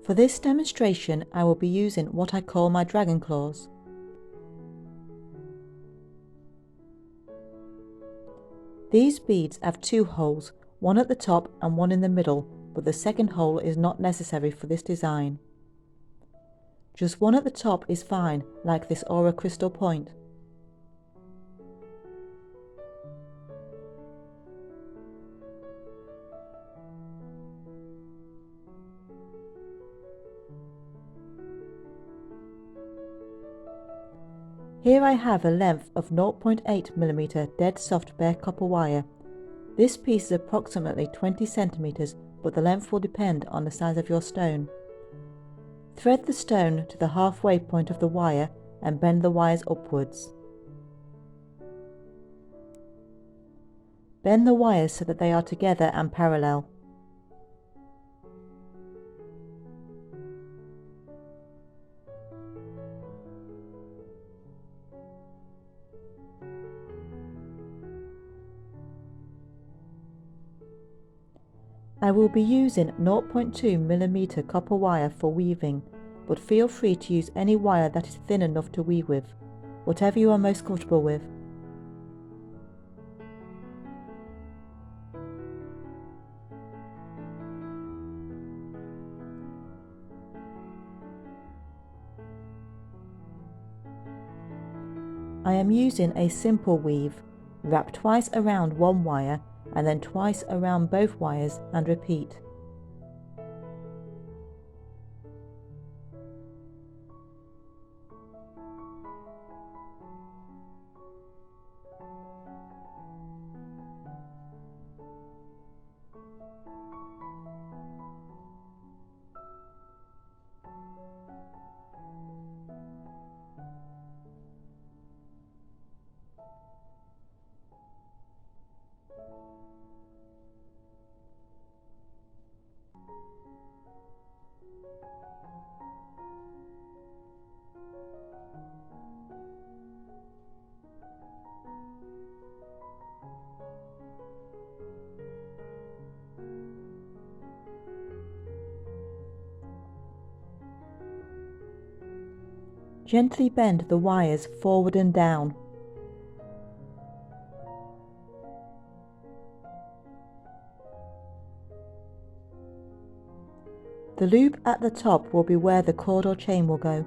For this demonstration, I will be using what I call my dragon claws. These beads have two holes, one at the top and one in the middle, but the second hole is not necessary for this design. Just one at the top is fine, like this aura crystal point. Here I have a length of 0.8mm dead soft bare copper wire. This piece is approximately 20 cm, but the length will depend on the size of your stone. Thread the stone to the halfway point of the wire and bend the wires upwards. Bend the wires so that they are together and parallel. I will be using 0.2mm copper wire for weaving, but feel free to use any wire that is thin enough to weave with, whatever you are most comfortable with. I am using a simple weave. Wrap twice around one wire and then twice around both wires and repeat. Gently bend the wires forward and down. The loop at the top will be where the cord or chain will go.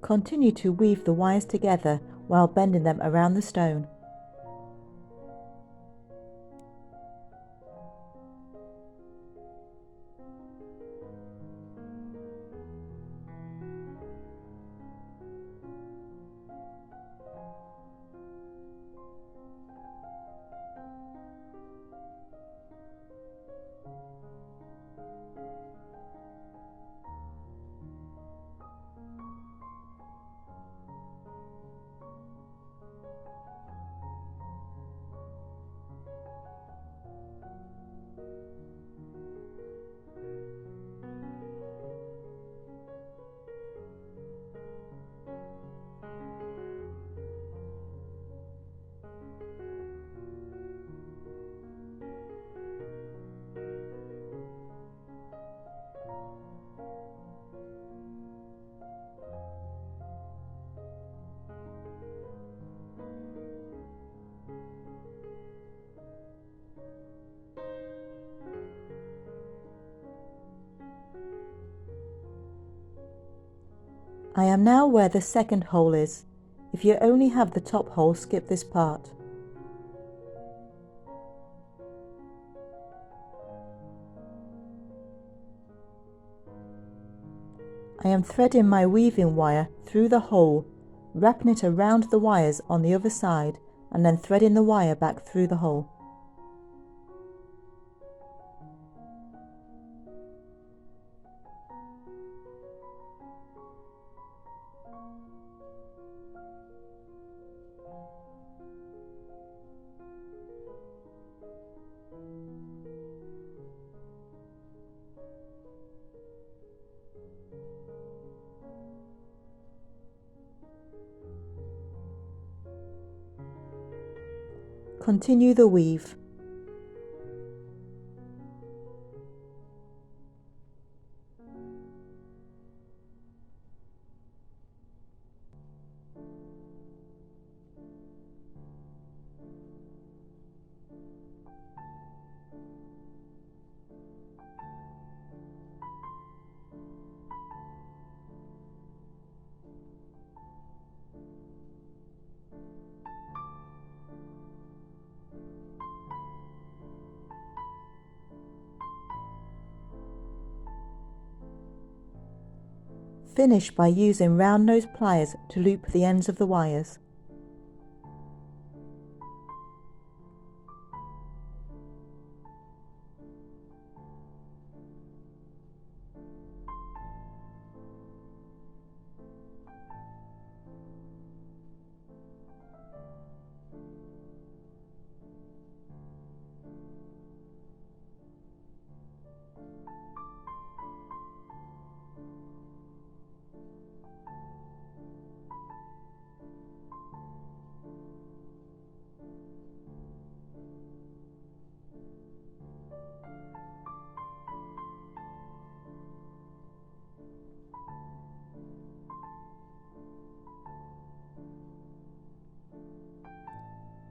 Continue to weave the wires together while bending them around the stone. I am now where the second hole is. If you only have the top hole, skip this part. I am threading my weaving wire through the hole, wrapping it around the wires on the other side and then threading the wire back through the hole. Continue the weave. Finish by using round nose pliers to loop the ends of the wires.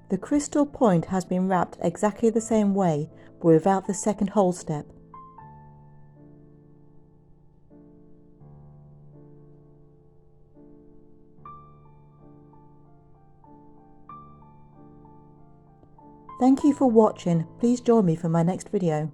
The crystal point has been wrapped exactly the same way, but without the second hole step. Thank you for watching. Please join me for my next video.